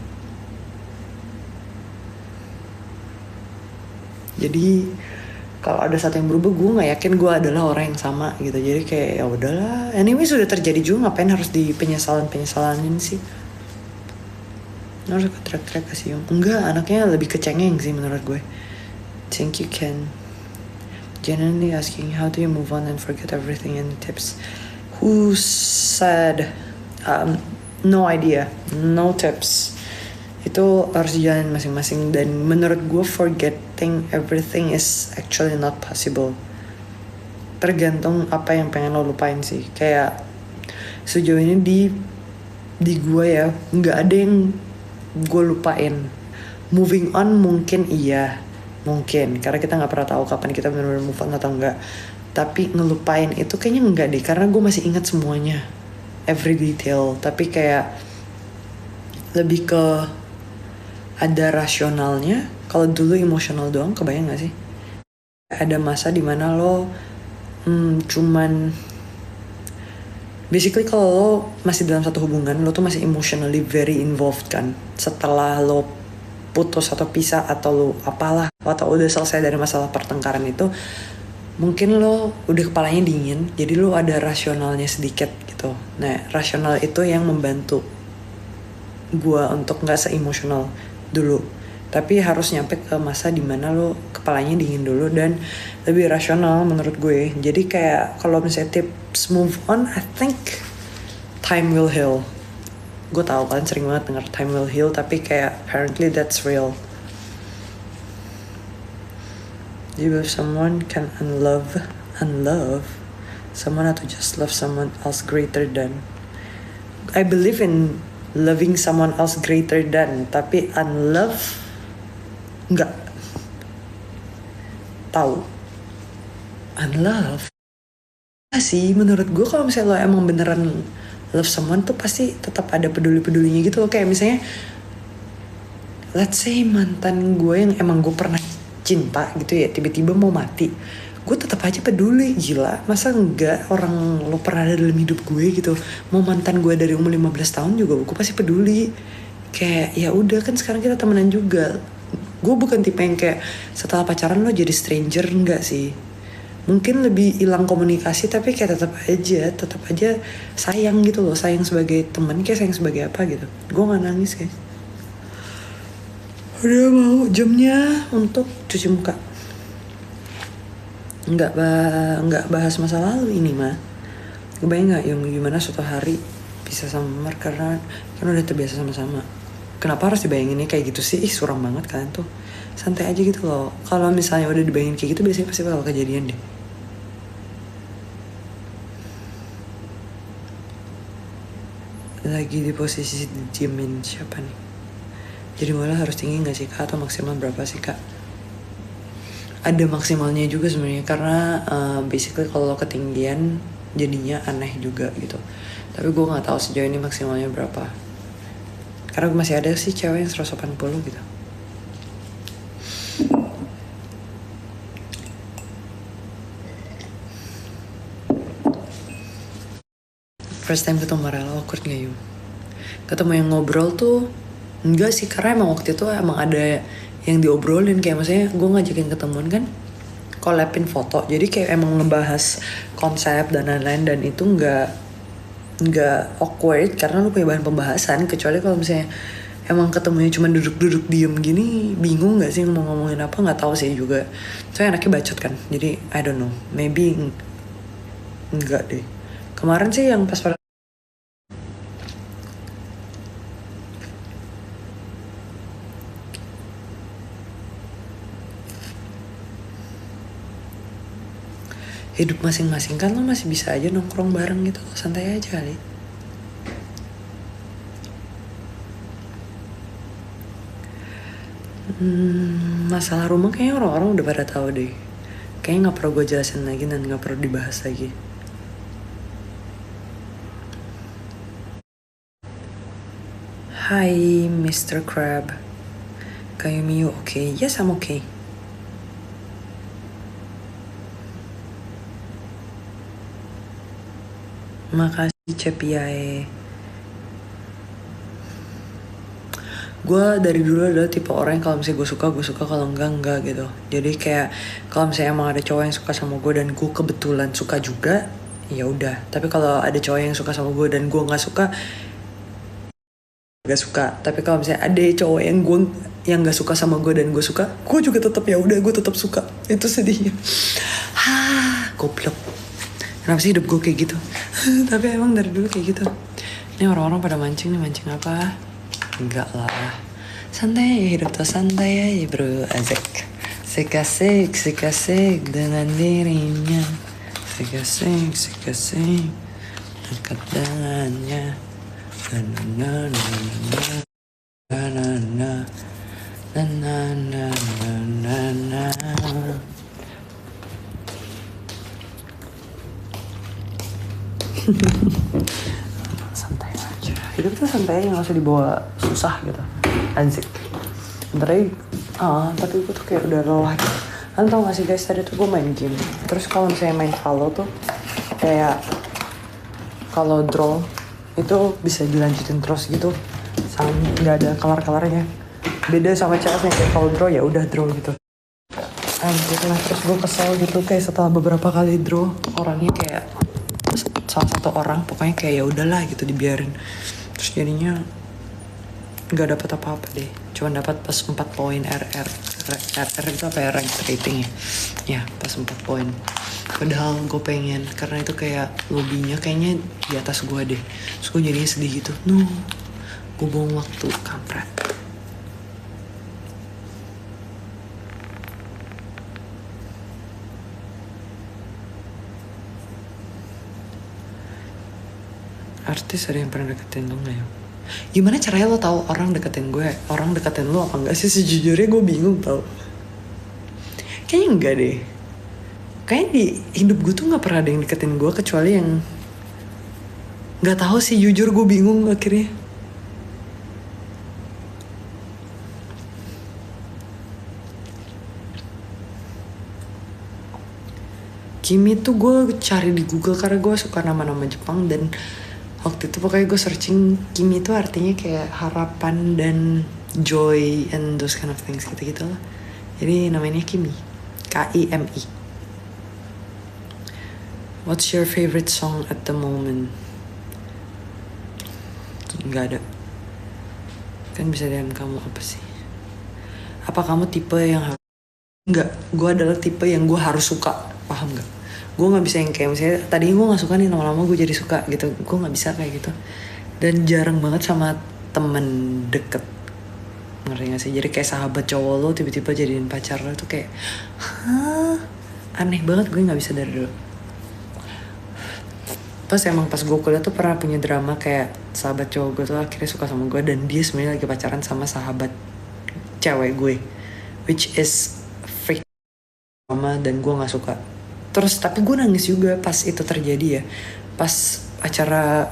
Jadi kalau ada satu yang berubah, gue nggak yakin gue adalah orang yang sama gitu. Jadi kayak ya udahlah. Anyway sudah terjadi juga, ngapain harus di penyesalanin sih? Harus ke track kasih Yum. Enggak, anaknya lebih kecengeng sih menurut gue. Thank you Ken. Genuinely asking, how do you move on and forget everything? Any tips? Who said? No idea, no tips. Itu harus dijalanin masing-masing. Dan menurut gue forgetting everything is actually not possible. Tergantung apa yang pengen lo lupain sih. Kayak sejauh ini di gue ya, nggak ada yang gue lupain. Moving on mungkin iya, mungkin karena kita nggak pernah tahu kapan kita benar-benar move on atau enggak. Tapi ngelupain itu kayaknya enggak deh, karena gue masih ingat semuanya, every detail. Tapi kayak lebih ke ada rasionalnya. Kalau dulu emosional doang, kebayang nggak sih? Ada masa dimana lo cuman basically kalau lo masih dalam satu hubungan, lo tuh masih emotionally very involved kan. Setelah lo putus atau pisah atau lo apalah, atau udah selesai dari masalah pertengkaran itu, mungkin lo udah kepalanya dingin, jadi lo ada rasionalnya sedikit gitu. Nah, rasional itu yang membantu gue untuk gak se-emosional dulu. Tapi harus nyampe ke masa dimana lo kepalanya dingin dulu dan lebih rasional menurut gue. Jadi kayak kalau misalnya tips move on, I think time will heal. Gue tahu kalian sering banget denger time will heal, tapi kayak apparently that's real. Jadi if someone can unlove someone atau just love someone else greater than. I believe in loving someone else greater than, tapi unlove nggak tahu. Unlove sih menurut gue, kalau misalnya lo emang beneran love someone tuh pasti tetap ada peduli-pedulinya gitu loh. Kayak misalnya let's say mantan gue yang emang gue pernah cinta gitu ya, tiba-tiba mau mati, gue tetap aja peduli. Gila, masa enggak orang lo pernah ada dalam hidup gue gitu. Mau mantan gue dari umur 15 tahun juga gue pasti peduli. Kayak ya udah kan sekarang kita temenan juga. Gue bukan tipe yang kayak setelah pacaran lo jadi stranger, enggak sih. Mungkin lebih hilang komunikasi, tapi kayak tetap aja sayang gitu loh. Sayang sebagai teman, kayak sayang sebagai apa gitu. Gue gak nangis guys. Udah mau jamnya untuk cuci muka. Nggak bahas masa lalu ini mah. Kebayang nggak yang gimana suatu hari bisa sama Mar karena kan udah terbiasa sama-sama. Kenapa harus dibayanginnya kayak gitu sih? Suram banget kalian tuh. Santai aja gitu loh. Kalau misalnya udah dibayangin kayak gitu, biasanya pasti bakal kejadian deh. Lagi di posisi didiemin siapa nih? Jadi malah harus tinggi gak sih kak, atau maksimal berapa sih kak? Ada maksimalnya juga sebenarnya, karena basically kalau ketinggian jadinya aneh juga gitu. Tapi gue nggak tahu sejauh ini maksimalnya berapa, karena masih ada sih cewek yang 180 gitu. First time ketemu Marella awkward gak yuk? Ketemu yang ngobrol tuh enggak sih, karena emang waktu itu emang ada yang diobrolin, kayak maksudnya gue ngajakin ketemuan kan, collabin foto, jadi kayak emang ngebahas konsep dan lain-lain, dan itu nggak awkward karena lu punya bahan pembahasan. Kecuali kalau misalnya emang ketemunya cuma duduk-duduk diem gini, bingung nggak sih mau ngomongin apa, nggak tahu sih juga. Soalnya anaknya bacot kan, jadi I don't know, maybe enggak deh. Kemarin sih yang pas hidup masing-masing kan, lo masih bisa aja nongkrong bareng gitu, santai aja kali. Masalah rumah kayaknya orang-orang udah pada tahu deh. Kayaknya nggak perlu gue jelasin lagi dan nggak perlu dibahas lagi. Hi, Mr. Crab. Can you okay? Yes, I'm okay. Makasih Cepiae. Gue dari dulu adalah tipe orang yang kalau misalnya gue suka, kalau enggak gitu. Jadi kayak kalau misalnya emang ada cowok yang suka sama gue dan gue kebetulan suka juga, ya udah. Tapi kalau ada cowok yang suka sama gue dan gue nggak suka, gak suka. Tapi kalau misalnya ada cowok yang nggak suka sama gue dan gue suka, gue juga tetap ya udah, gue tetap suka. Itu sedihnya. Goblok. Kenapa sih hidup gue kayak gitu? Tapi emang dari dulu kayak gitu. Ini orang-orang pada mancing nih, mancing apa? Enggak lah. Santai, hidup tuh santai aja bro, asik. Sikasik dengan dirinya. Sikasik dekat dengannya. Na na na na na na na na na na na na. Santai aja, hidup tuh santai aja, nggak usah dibawa susah gitu, anjir. Tapi gue tuh kayak udah lelah gitu. Kan tau gak sih guys, tadi tuh gue main game, terus kalau misalnya main Halo tuh kayak kalau draw itu bisa dilanjutin terus gitu, sama nggak ada kelar-kelarnya. Beda sama CS nya, kayak kalau draw ya udah draw gitu. Anjir lah, terus gue kesel gitu, kayak setelah beberapa kali draw orangnya kayak salah satu orang pokoknya kayak ya udahlah gitu, dibiarin. Terus jadinya nggak dapat apa-apa deh, cuma dapat plus 4 poin RR itu apa ya, rank rating ya pas 4 poin. Padahal gue pengen, karena itu kayak lobbynya kayaknya di atas gue deh. Terus gue jadinya sedih gitu, gue buang waktu, kampret. Artis ada yang pernah deketin lo gak ya? Gimana caranya lo tahu orang deketin gue, orang deketin lo apa enggak sih? Sejujurnya gue bingung tau. Kayaknya enggak deh. Kayaknya di hidup gue tuh nggak pernah ada yang deketin gue, kecuali yang nggak tahu sih, jujur gue bingung akhirnya. Kimi tuh gue cari di Google karena gue suka nama-nama Jepang, dan waktu itu pokoknya gue searching Kimi itu artinya kayak harapan dan joy and those kind of things gitu-gitu lah. Jadi namanya Kimi, Kimi. What's your favorite song at the moment? Nggak ada. Kan bisa DM kamu apa sih? Apa kamu tipe yang nggak? Gue adalah tipe yang gue harus suka, paham nggak? Gue nggak bisa yang kayak misalnya tadi gue nggak suka nih, lama-lama gue jadi suka gitu. Gue nggak bisa kayak gitu. Dan jarang banget sama temen deket, ngerti gak sih? Jadi kayak sahabat cowok lo tiba-tiba jadiin pacar lo tuh kayak aneh banget. Gue nggak bisa dari dulu. Pas gue kuliah tuh pernah punya drama kayak sahabat cowok gue tuh akhirnya suka sama gue, dan dia sebenarnya lagi pacaran sama sahabat cewek gue, which is freak mama, dan gue nggak suka. Terus tapi gue nangis juga pas itu terjadi ya, pas acara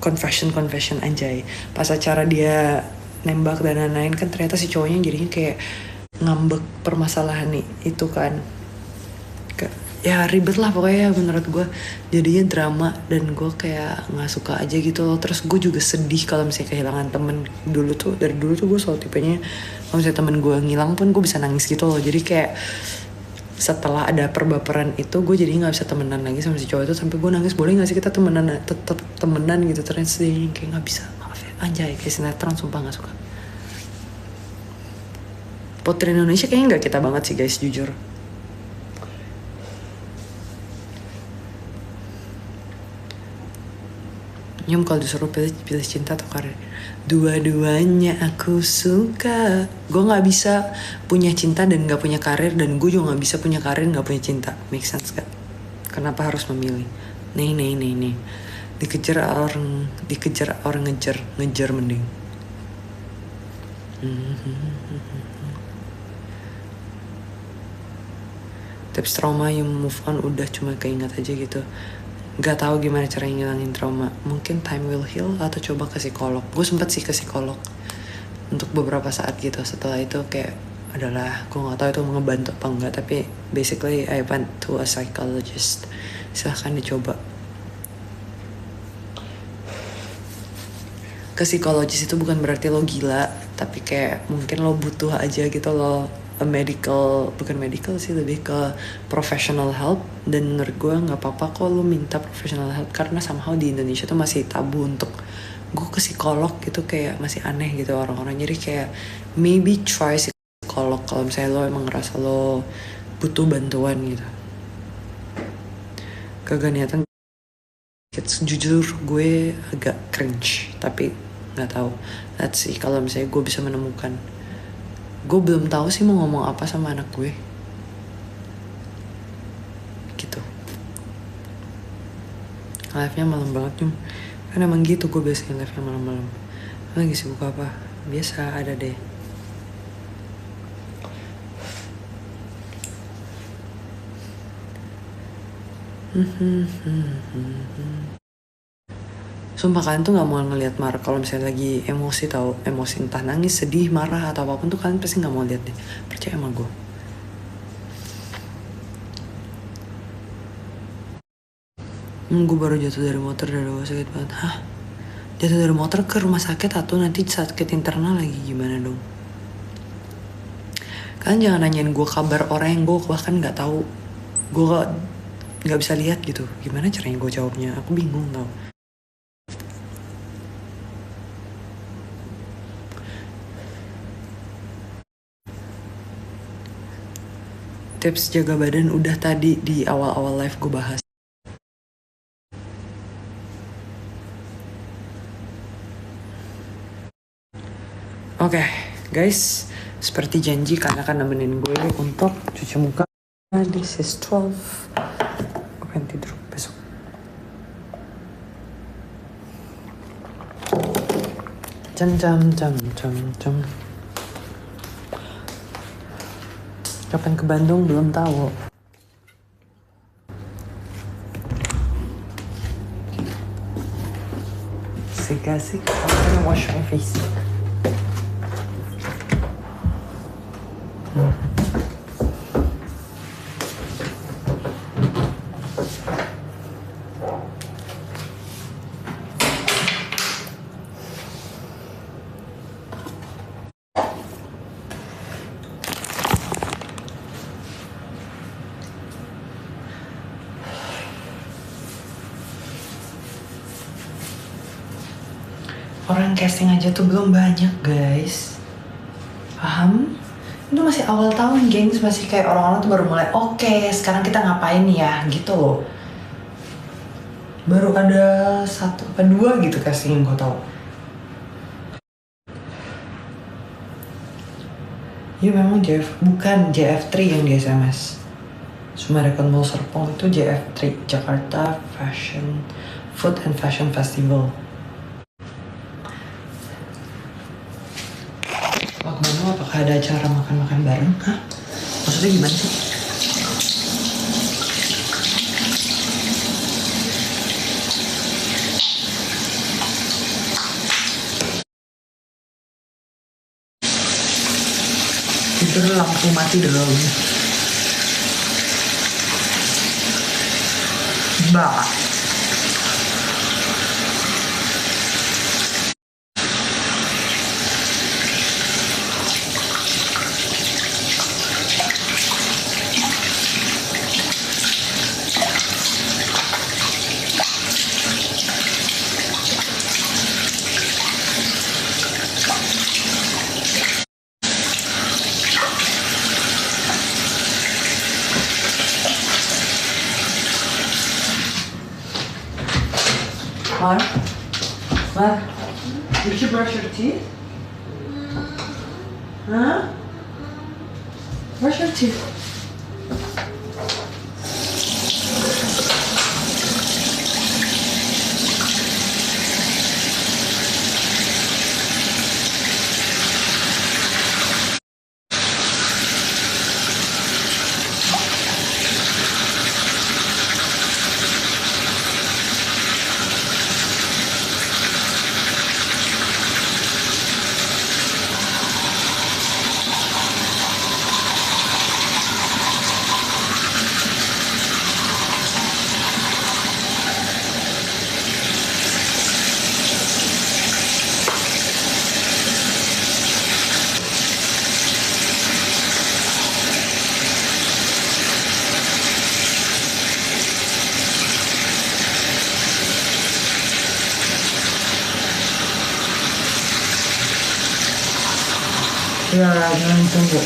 confession anjay, pas acara dia nembak dan lain-lain kan, ternyata si cowoknya jadinya kayak ngambek permasalahan nih itu kan. Ya ribet lah pokoknya menurut gue, jadinya drama, dan gue kayak nggak suka aja gitu loh. Terus gue juga sedih kalau misalnya kehilangan temen. Dari dulu tuh gue selalu tipenya kalau misalnya temen gue ngilang pun gue bisa nangis gitu loh. Jadi kayak setelah ada perbaperan itu gue jadi nggak bisa temenan lagi sama si cowok itu, sampai gue nangis, boleh nggak sih kita temenan, tetap temenan gitu. Terus dia kayak nggak bisa, maaf ya, anjay, kayak sinetron, sumpah nggak suka. Putri Indonesia kayaknya nggak kita banget sih guys, jujur. Nyum kalau disuruh pilih cinta atau karir, dua-duanya aku suka. Gue nggak bisa punya cinta dan nggak punya karir, dan gue juga nggak bisa punya karir nggak punya cinta. Make sense gak? Kenapa harus memilih? Nih. Dikejar orang ngejar mending. Tips trauma yang move on udah cuma keinget aja gitu. Gak tahu gimana cara ngilangin trauma. Mungkin time will heal atau coba ke psikolog. Gue sempet sih ke psikolog untuk beberapa saat gitu. Setelah itu kayak adalah, gue gak tahu itu ngebantu apa enggak, tapi basically I went to a psychologist. Silahkan dicoba. Ke psikologis itu bukan berarti lo gila, tapi kayak mungkin lo butuh aja gitu lo bukan medical sih, lebih ke professional help. Dan menurut gue nggak apa-apa kok lo minta professional help, karena somehow di Indonesia tuh masih tabu untuk gue ke psikolog gitu, kayak masih aneh gitu orang-orang. Jadi kayak maybe try psikolog kalau misalnya lo emang ngerasa lo butuh bantuan gitu. Kagak niatan. Jujur gue agak cringe, tapi nggak tahu. Let's see kalau misalnya gue bisa menemukan. Gue belum tahu sih mau ngomong apa sama anak gue. Gitu. Live-nya malam banget Nyum. Kan emang gitu gue biasanya live-nya malam-malam. Lagi sibuk apa? Biasa ada deh. Sumpah kalian tuh gak mau ngeliat marah kalau misalnya lagi emosi, tau, emosi entah nangis, sedih, marah atau apapun tuh kalian pasti gak mau lihat deh. Percaya sama gue. Gue baru jatuh dari motor, dari gue sakit banget. Hah? Jatuh dari motor ke rumah sakit atau nanti sakit internal lagi, gimana dong? Kalian jangan nanyain gue kabar orang yang gue bahkan gak tahu. Gue gak bisa lihat gitu. Gimana caranya gue jawabnya? Aku bingung tau. Tips jaga badan udah tadi di awal-awal live gue bahas. Oke, guys, seperti janji kalian akan nemenin gue untuk cuci muka. This is 12. Gue pengen tidur besok. Jam. Kapan ke Bandung belum tahu. Asik, I'm gonna wash my face. Orang casting aja tuh belum banyak guys, paham? Itu masih awal tahun gengs, masih kayak orang-orang tuh baru mulai oke, sekarang kita ngapain ya gitu loh. Baru ada 1 apa 2 gitu casting yang gue tau. Ya memang bukan JF3 yang di SMS. Sumarekon Mall Serpong itu JF3, Jakarta Food and Fashion Festival. Kemana apakah bareng? Hah? Maksudnya gimana sih? Itu lampu mati dong. Bah. Mar, did you brush your teeth? Huh? Brush your teeth. Ya, jangan tunggu.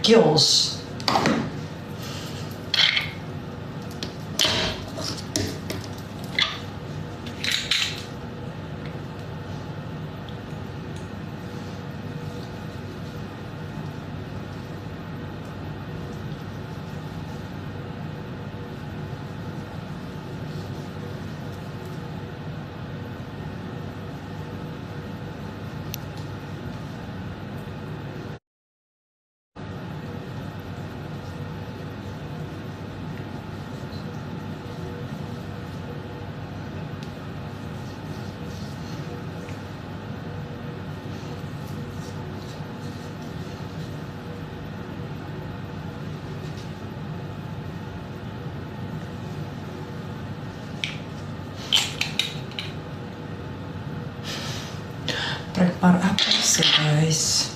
Skills. Prepare apa sih guys?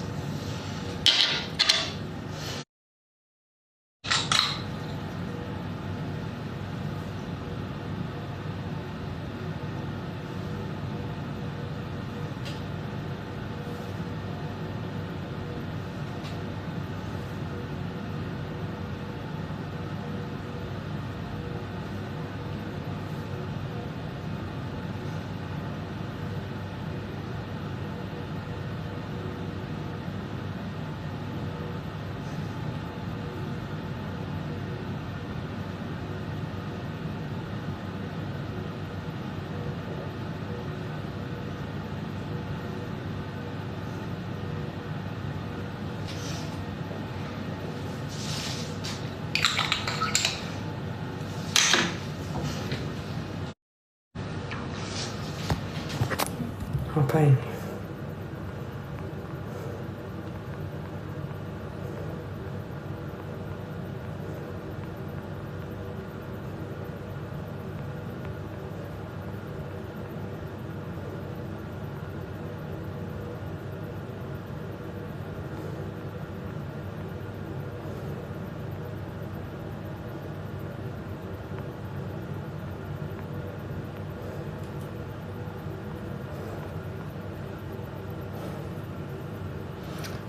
Ngapain?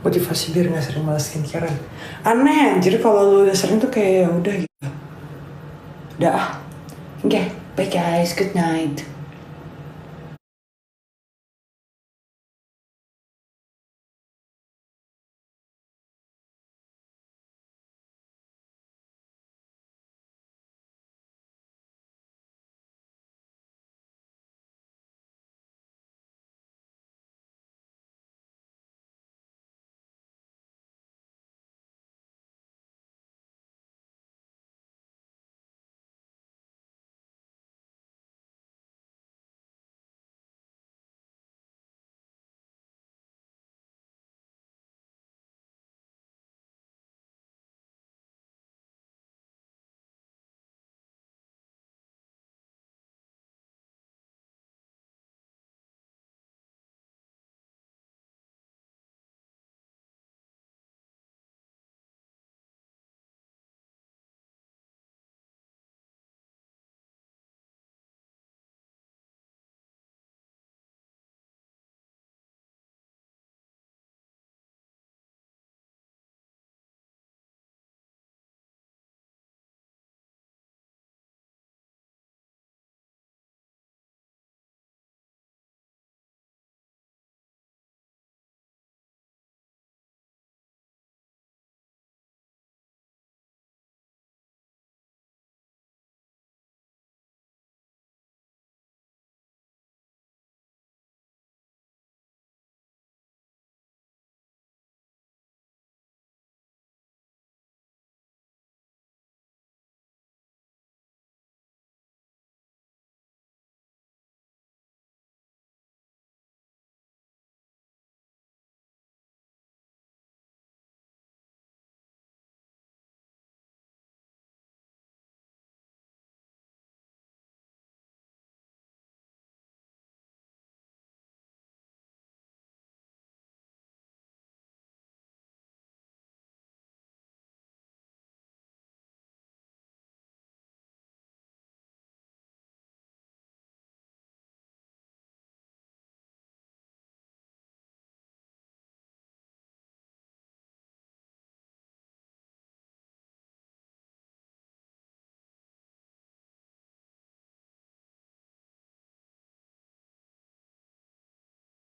Motivasi biar gak sering malas skincarean. Aneh, jadi kalau lu udah sering tuh kayak udah gitu. Udah ah. Oke, bye guys, good night.